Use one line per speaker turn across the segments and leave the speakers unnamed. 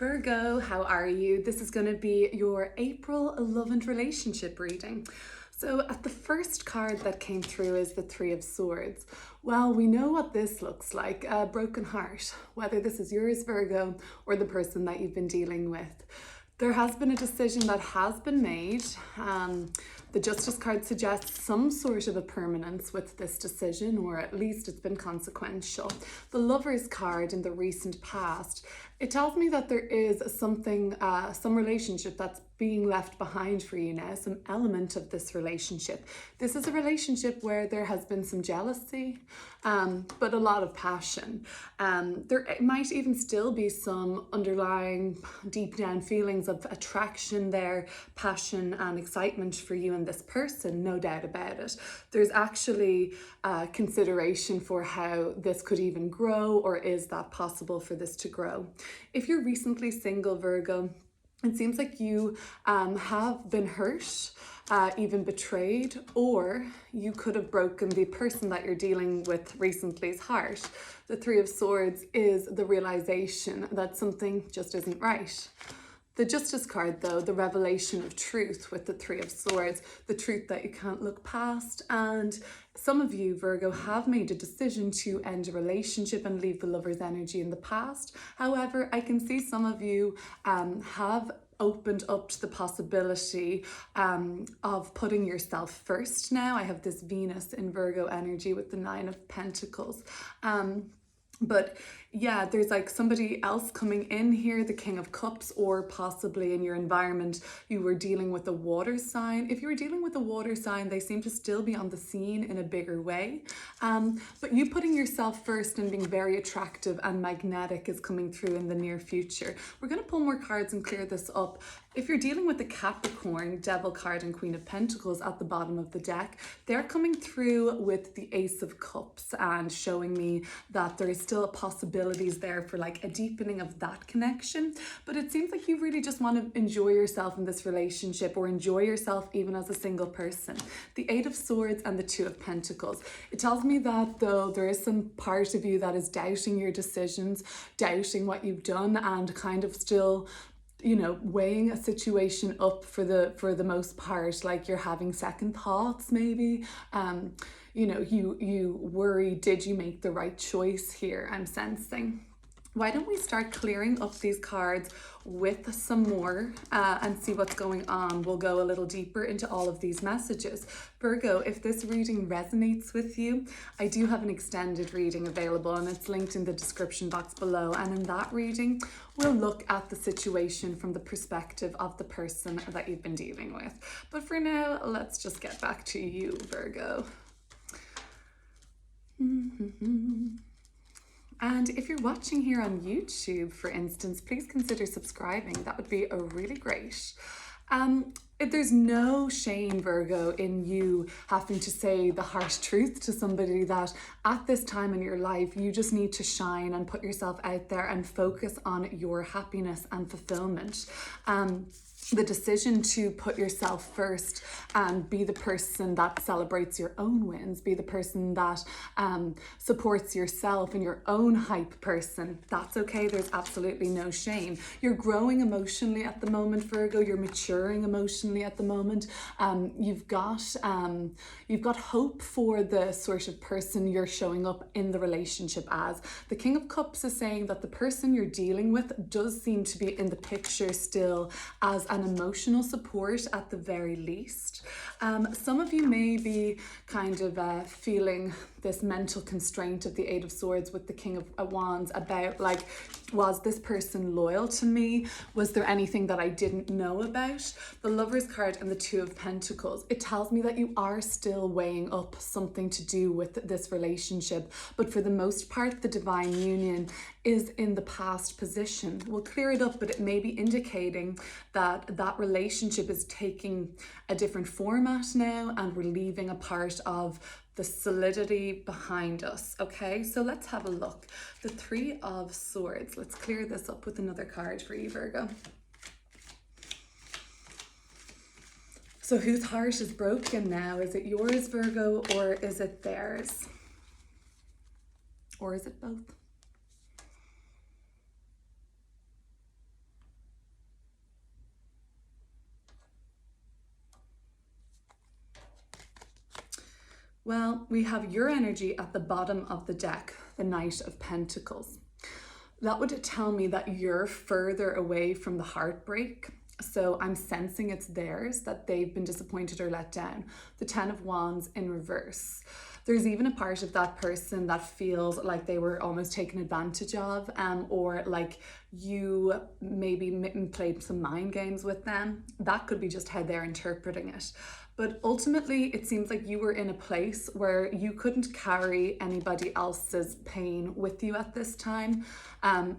Virgo, how are you? This is going to be your April love and relationship reading. So the first card that came through is the Three of Swords. Well, we know what this looks like, a broken heart, whether this is yours, Virgo, or the person that you've been dealing with. There has been a decision that has been made. The Justice card suggests some sort of a permanence with this decision, or at least it's been consequential. The Lovers card in the recent past, it tells me that there is something, some relationship that's being left behind for you now, some element of this relationship. This is a relationship where there has been some jealousy, but a lot of passion. There might even still be some underlying deep down feelings of attraction there, passion and excitement for you and this person, no doubt about it. There's actually consideration for how this could even grow, or is that possible for this to grow? If you're recently single, Virgo, it seems like you have been hurt, even betrayed, or you could have broken the person that you're dealing with recently's heart. The Three of Swords is the realization that something just isn't right. The Justice card, though, the revelation of truth with the Three of Swords, the truth that you can't look past. And some of you, Virgo, have made a decision to end a relationship and leave the Lover's energy in the past. However, I can see some of you have opened up to the possibility of putting yourself first now. I have this Venus in Virgo energy with the Nine of Pentacles. But yeah, there's like somebody else coming in here, the King of Cups, or possibly in your environment, you were dealing with a water sign. If you were dealing with a water sign, they seem to still be on the scene in a bigger way. But you putting yourself first and being very attractive and magnetic is coming through in the near future. We're going to pull more cards and clear this up. If you're dealing with the Capricorn, Devil card and Queen of Pentacles at the bottom of the deck, they're coming through with the Ace of Cups and showing me that there is still a possibilities there for like a deepening of that connection. But it seems like you really just want to enjoy yourself in this relationship, or enjoy yourself even as a single person. The Eight of Swords and the Two of Pentacles. It tells me that though there is some part of you that is doubting your decisions, doubting what you've done, and kind of still, you know, weighing a situation up for the most part, like you're having second thoughts maybe. You know, you worry, did you make the right choice here? I'm sensing. Why don't we start clearing up these cards with some more and see what's going on? We'll go a little deeper into all of these messages. Virgo, if this reading resonates with you, I do have an extended reading available and it's linked in the description box below. And in that reading, we'll look at the situation from the perspective of the person that you've been dealing with. But for now, let's just get back to you, Virgo. And if you're watching here on YouTube, for instance, please consider subscribing. That would be really great. There's no shame, Virgo, in you having to say the harsh truth to somebody that at this time in your life, you just need to shine and put yourself out there and focus on your happiness and fulfillment. The decision to put yourself first and be the person that celebrates your own wins, be the person that supports yourself and your own hype person, that's okay. There's absolutely no shame. You're growing emotionally at the moment, Virgo. You're maturing emotionally at the moment. You've got hope for the sort of person you're showing up in the relationship as. The King of Cups is saying that the person you're dealing with does seem to be in the picture still as an emotional support at the very least. Some of you may be kind of feeling this mental constraint of the Eight of Swords with the King of Wands about, like, was this person loyal to me? Was there anything that I didn't know about? The Lovers card and the Two of Pentacles, it tells me that you are still weighing up something to do with this relationship, but for the most part, the divine union is in the past position. We'll clear it up, but it may be indicating that that relationship is taking a different format now, and we're leaving a part of the solidity behind us. Okay, so let's have a look. The Three of Swords. Let's clear this up with another card for you, Virgo. So whose heart is broken now? Is it yours, Virgo, or is it theirs? Or is it both? Well, we have your energy at the bottom of the deck, the Knight of Pentacles. That would tell me that you're further away from the heartbreak. So I'm sensing it's theirs, that they've been disappointed or let down. The Ten of Wands in reverse. There's even a part of that person that feels like they were almost taken advantage of, or like you maybe played some mind games with them. That could be just how they're interpreting it. But ultimately, it seems like you were in a place where you couldn't carry anybody else's pain with you at this time,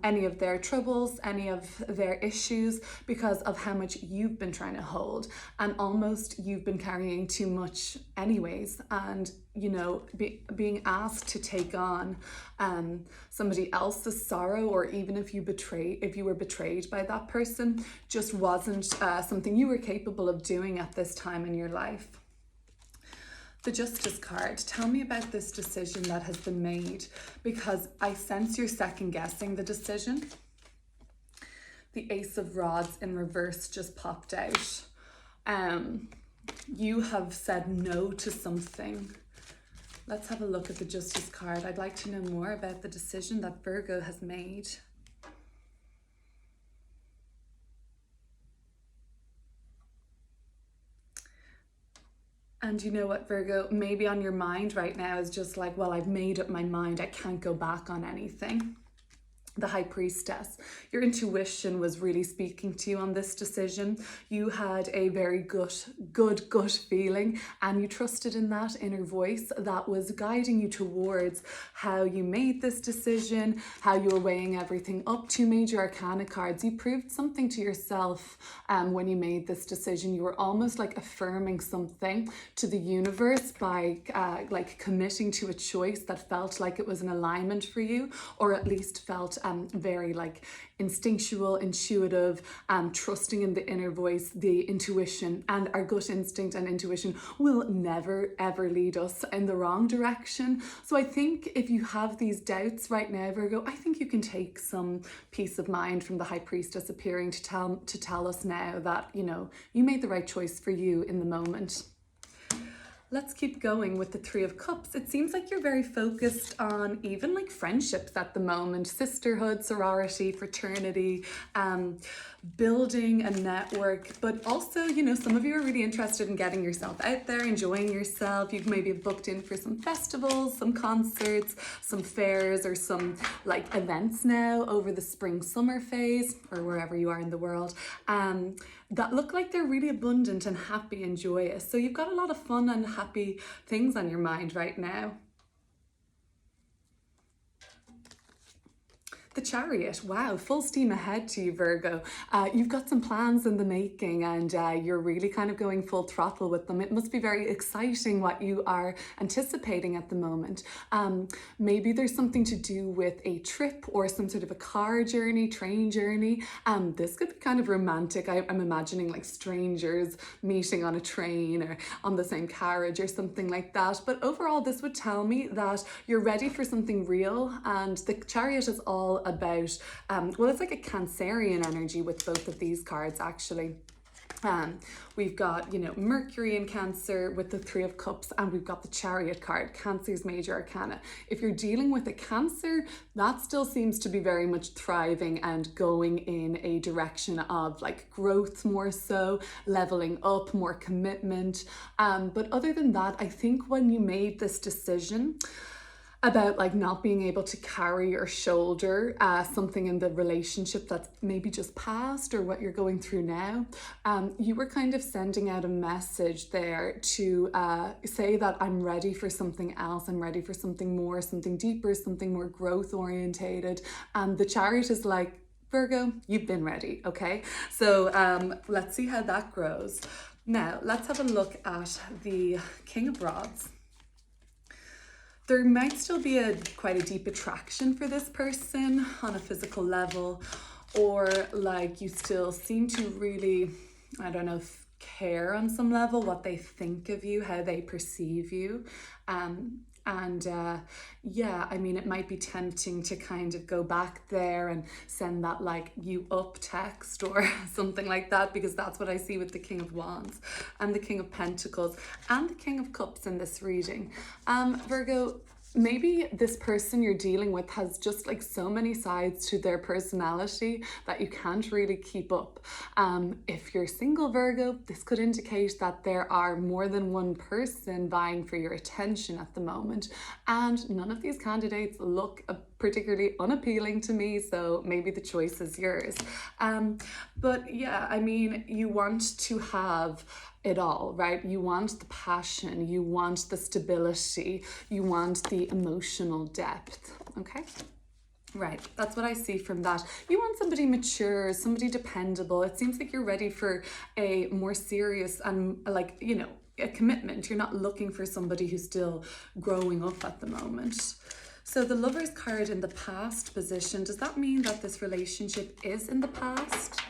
any of their troubles, any of their issues, because of how much you've been trying to hold. And almost you've been carrying too much anyways. And, you know, being asked to take on somebody else's sorrow, or even if you were betrayed by that person, just wasn't something you were capable of doing at this time in your life. The Justice card, tell me about this decision that has been made, because I sense you're second guessing the decision. The Ace of Rods in reverse just popped out. You have said no to something. Let's have a look at the Justice card. I'd like to know more about the decision that Virgo has made. And you know what, Virgo, maybe on your mind right now is just like, well, I've made up my mind. I can't go back on anything. The High Priestess, your intuition was really speaking to you on this decision. You had a very good gut feeling, and you trusted in that inner voice that was guiding you towards how you made this decision, how you were weighing everything up. Two major arcana cards. You proved something to yourself when you made this decision. You were almost like affirming something to the universe by like committing to a choice that felt like it was an alignment for you, or at least felt very like instinctual, intuitive, trusting in the inner voice, the intuition. And our gut instinct and intuition will never ever lead us in the wrong direction. So I think if you have these doubts right now, Virgo, I think you can take some peace of mind from the High Priestess appearing to tell us now that, you know, you made the right choice for you in the moment. Let's keep going with the Three of Cups. It seems like you're very focused on even like friendships at the moment, sisterhood, sorority, fraternity, building a network, but also, you know, some of you are really interested in getting yourself out there, enjoying yourself. You've maybe booked in for some festivals, some concerts, some fairs, or some like events now over the spring summer phase, or wherever you are in the world. That look like they're really abundant and happy and joyous. So you've got a lot of fun and happy things on your mind right now. The Chariot, wow, full steam ahead to you, Virgo. You've got some plans in the making, and you're really kind of going full throttle with them. It must be very exciting what you are anticipating at the moment. Maybe there's something to do with a trip or some sort of a car journey, train journey. This could be kind of romantic. I'm imagining like strangers meeting on a train or on the same carriage or something like that. But overall, this would tell me that you're ready for something real, and the Chariot is all about, well, it's like a Cancerian energy with both of these cards actually. We've got, you know, Mercury in Cancer with the Three of Cups, and we've got the Chariot card, Cancer's major arcana. If you're dealing with a Cancer, that still seems to be very much thriving and going in a direction of like growth, more so, leveling up, more commitment. But other than that, I think when you made this decision about like not being able to carry or shoulder something in the relationship that's maybe just past or what you're going through now, you were kind of sending out a message there to say that I'm ready for something else, I'm ready for something more, something deeper, something more growth orientated. And the Chariot is like, Virgo, you've been ready, okay? So let's see how that grows. Now, let's have a look at the King of Rods. There might still be quite a deep attraction for this person on a physical level, or like you still seem to really, I don't know, care on some level what they think of you, how they perceive you. And yeah, I mean, it might be tempting to kind of go back there and send that like you up text or something like that, because that's what I see with the King of Wands and the King of Pentacles and the King of Cups in this reading. Virgo, maybe this person you're dealing with has just like so many sides to their personality that you can't really keep up. If you're single, Virgo, this could indicate that there are more than one person vying for your attention at the moment, and none of these candidates look particularly unappealing to me, so maybe the choice is yours. But yeah, I mean, you want to have it all, right? You want the passion, you want the stability, you want the emotional depth, okay? Right, that's what I see from that. You want somebody mature, somebody dependable. It seems like you're ready for a more serious and like, you know, a commitment. You're not looking for somebody who's still growing up at the moment. So the Lovers card in the past position, does that mean that this relationship is in the past?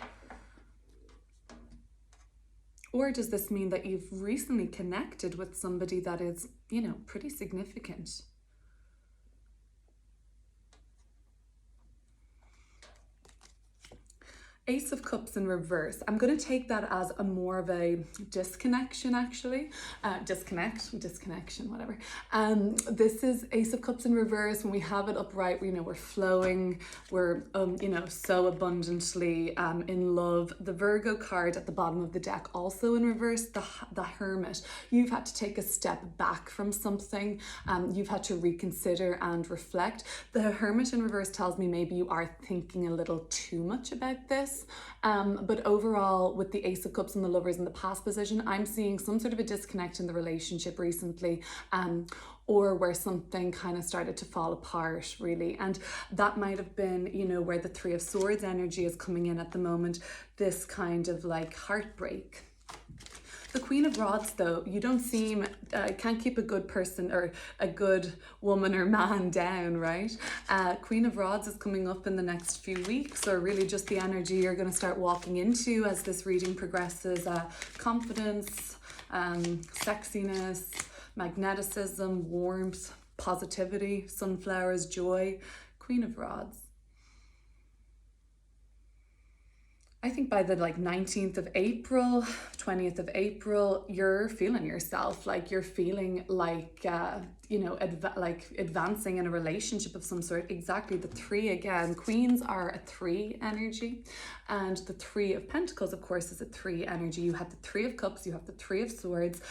Or does this mean that you've recently connected with somebody that is, you know, pretty significant? Ace of Cups in reverse. I'm going to take that as a more of a disconnection, actually. Disconnection, whatever. This is Ace of Cups in reverse. When we have it upright, you know, we're flowing, we're, you know, so abundantly in love. The Virgo card at the bottom of the deck, also in reverse, the Hermit. You've had to take a step back from something. You've had to reconsider and reflect. The Hermit in reverse tells me maybe you are thinking a little too much about this. But overall, with the Ace of Cups and the Lovers in the past position, I'm seeing some sort of a disconnect in the relationship recently, or where something kind of started to fall apart, really. And that might have been, you know, where the Three of Swords energy is coming in at the moment, this kind of like heartbreak. The Queen of Rods, though, you don't seem, can't keep a good person or a good woman or man down, right? Queen of Rods is coming up in the next few weeks, or really just the energy you're going to start walking into as this reading progresses. Confidence, sexiness, magneticism, warmth, positivity, sunflowers, joy. Queen of Rods. I think by the like 19th of April, 20th of April, you're feeling yourself, like you're feeling like, you know, advancing in a relationship of some sort. Exactly, the three again. Queens are a three energy, and the Three of Pentacles, of course, is a three energy. You have the Three of Cups, you have the Three of Swords.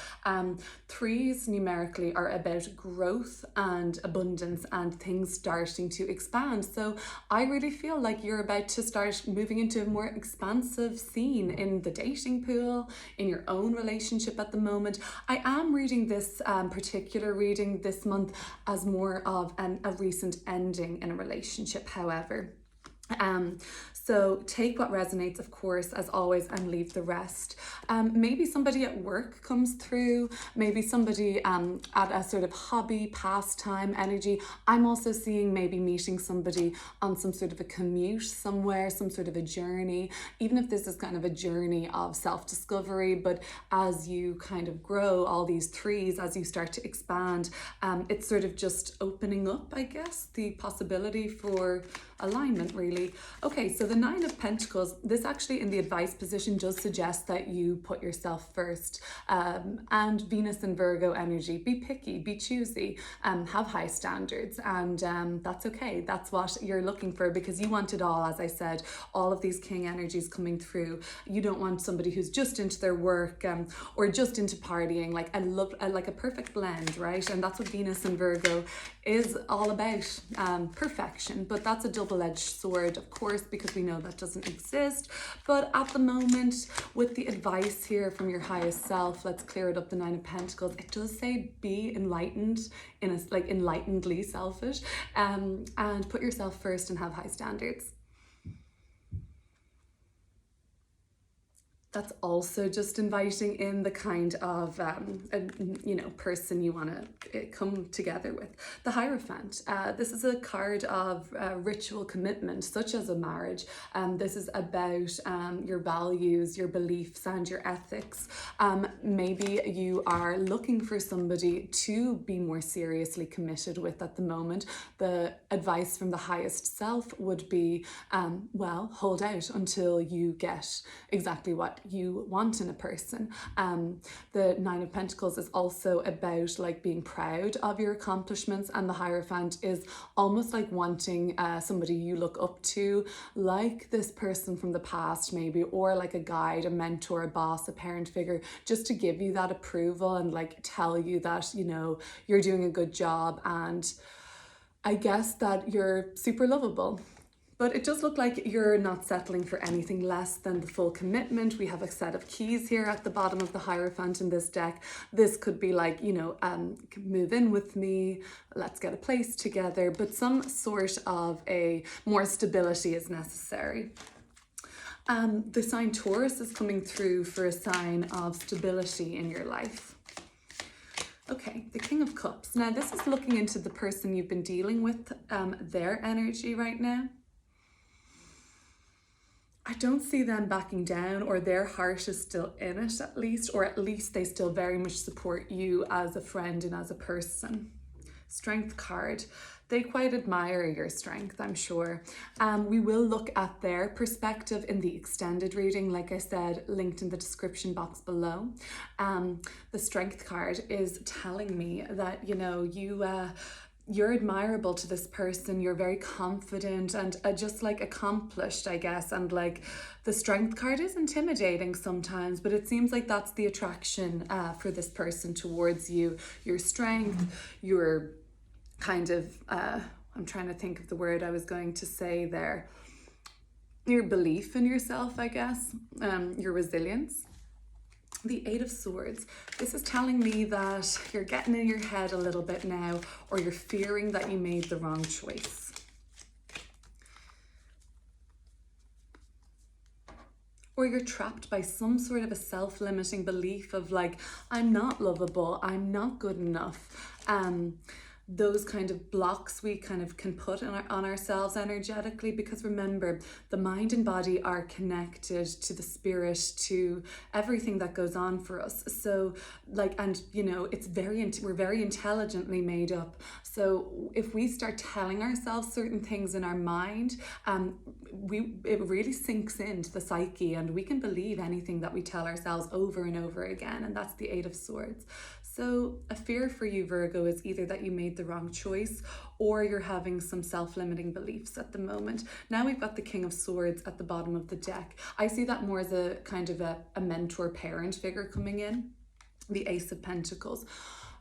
Threes numerically are about growth and abundance and things starting to expand. So I really feel like you're about to start moving into a more expansive scene in the dating pool, in your own relationship at the moment. I am reading this particular reading this month as more of a recent ending in a relationship, however. So take what resonates, of course, as always, and leave the rest. Maybe somebody at work comes through, maybe somebody at a sort of hobby, pastime energy. I'm also seeing maybe meeting somebody on some sort of a commute somewhere, some sort of a journey, even if this is kind of a journey of self-discovery. But as you kind of grow all these threes, as you start to expand, it's sort of just opening up, I guess, the possibility for alignment, really. Okay, so the Nine of Pentacles, this actually in the advice position does suggest that you put yourself first, and Venus and Virgo energy. Be picky, be choosy, have high standards, and that's okay. That's what you're looking for, because you want it all. As I said, all of these king energies coming through. You don't want somebody who's just into their work or just into partying. Like like a perfect blend, right? And that's what Venus and Virgo is all about, perfection. But that's a double-edged sword, of course, because we know that doesn't exist. But at the moment, with the advice here from your highest self, let's clear it up. The Nine of Pentacles, it does say be enlightened, like enlightenedly selfish, and put yourself first and have high standards. That's also just inviting in the kind of person you want to come together with. The Hierophant. This is a card of ritual commitment, such as a marriage. This is about your values, your beliefs, and your ethics. Maybe you are looking for somebody to be more seriously committed with at the moment. The advice from the highest self would be, well, hold out until you get exactly what you want in a person. The Nine of Pentacles is also about like being proud of your accomplishments, and the Hierophant is almost like wanting somebody you look up to, like this person from the past maybe, or like a guide, a mentor, a boss, a parent figure, just to give you that approval and like tell you that, you know, you're doing a good job, and I guess that you're super lovable. But it does look like you're not settling for anything less than the full commitment. We have a set of keys here at the bottom of the Hierophant in this deck. This could be like, you know, move in with me, let's get a place together, but some sort of a more stability is necessary. The sign Taurus is coming through for a sign of stability in your life. Okay, the King of Cups. Now this is looking into the person you've been dealing with, their energy right now. I don't see them backing down, or their heart is still in it at least, or at least they still very much support you as a friend and as a person. Strength card. They quite admire your strength, I'm sure. We will look at their perspective in the extended reading, like I said, linked in the description box below. The Strength card is telling me that, you know, you're admirable to this person, you're very confident and just like accomplished, I guess, and like the Strength card is intimidating sometimes, but it seems like that's the attraction for this person towards you. Your strength, your kind of, I'm trying to think of the word I was going to say there, your belief in yourself, I guess, your resilience. The Eight of Swords. This is telling me that you're getting in your head a little bit now, or you're fearing that you made the wrong choice. Or you're trapped by some sort of a self-limiting belief of like, I'm not lovable, I'm not good enough. Those kind of blocks we kind of can put on ourselves energetically, because remember, the mind and body are connected to the spirit, to everything that goes on for us. So like, and you know, we're very intelligently made up. So if we start telling ourselves certain things in our mind, it really sinks into the psyche, and we can believe anything that we tell ourselves over and over again. And that's the Eight of Swords. So a fear for you, Virgo, is either that you made the wrong choice, or you're having some self-limiting beliefs at the moment. Now we've got the King of Swords at the bottom of the deck. I see that more as a kind of a mentor parent figure coming in. The Ace of Pentacles.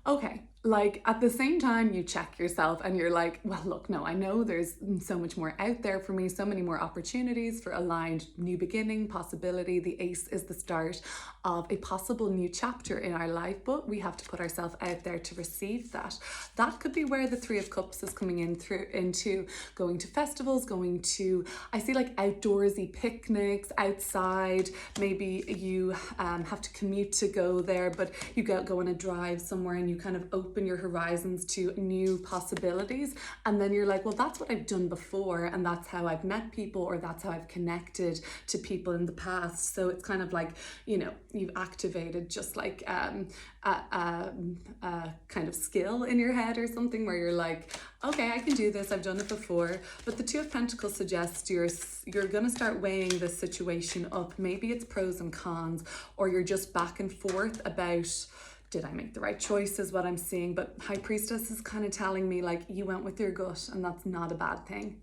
Okay, like at the same time you check yourself and you're like, well, look, no, I know there's so much more out there for me, so many more opportunities for aligned new beginning, possibility. The Ace is the start of a possible new chapter in our life, but we have to put ourselves out there to receive that. That could be where the Three of Cups is coming into going to festivals, going to, I see like outdoorsy picnics outside. Maybe you have to commute to go there, but you go on a drive somewhere and you kind of open your horizons to new possibilities, and then you're like, well, that's what I've done before, and that's how I've met people, or that's how I've connected to people in the past. So it's kind of like, you know, you've activated just like a kind of skill in your head or something, where you're like, okay, I can do this, I've done it before. But the Two of Pentacles suggests you're going to start weighing this situation up. Maybe it's pros and cons, or you're just back and forth about, did I make the right choice, is what I'm seeing. But High Priestess is kind of telling me like, you went with your gut, and that's not a bad thing.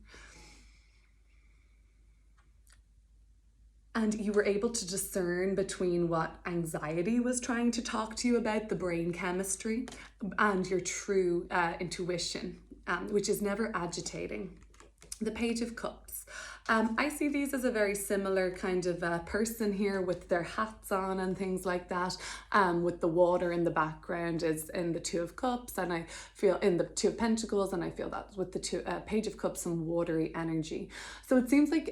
And you were able to discern between what anxiety was trying to talk to you about, the brain chemistry, and your true intuition, which is never agitating. The Page of Cups. I see these as a very similar kind of person here with their hats on and things like that. With the water in the background is in the Two of Cups, and I feel in the Two of Pentacles, and I feel that with the Page of Cups, some watery energy. So it seems like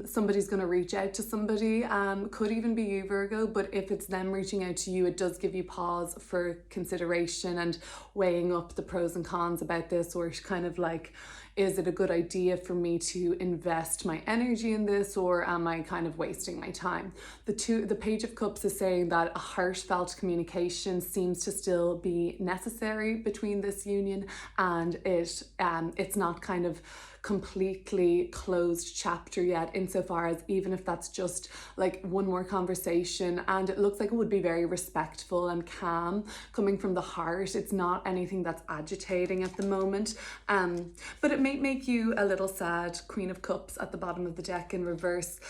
somebody's going to reach out to somebody. Could even be you, Virgo, but if it's them reaching out to you, it does give you pause for consideration and weighing up the pros and cons about this, or kind of like, is it a good idea for me to invest my energy in this, or am I kind of wasting my time? The Page of Cups is saying that a heartfelt communication seems to still be necessary between this union, and it's not kind of completely closed chapter yet, insofar as even if that's just like one more conversation, and it looks like it would be very respectful and calm coming from the heart. It's not anything that's agitating at the moment, but it may make you a little sad. Queen of Cups at the bottom of the deck in reverse,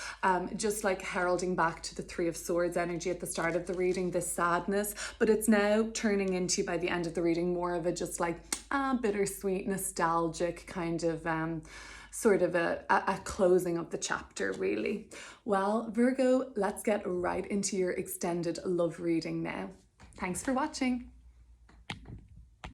just like heralding back to the Three of Swords energy at the start of the reading, this sadness, but it's now turning into, by the end of the reading, more of a just like bittersweet, nostalgic kind of sort of a closing of the chapter, really. Well, Virgo, let's get right into your extended love reading now. Thanks for watching.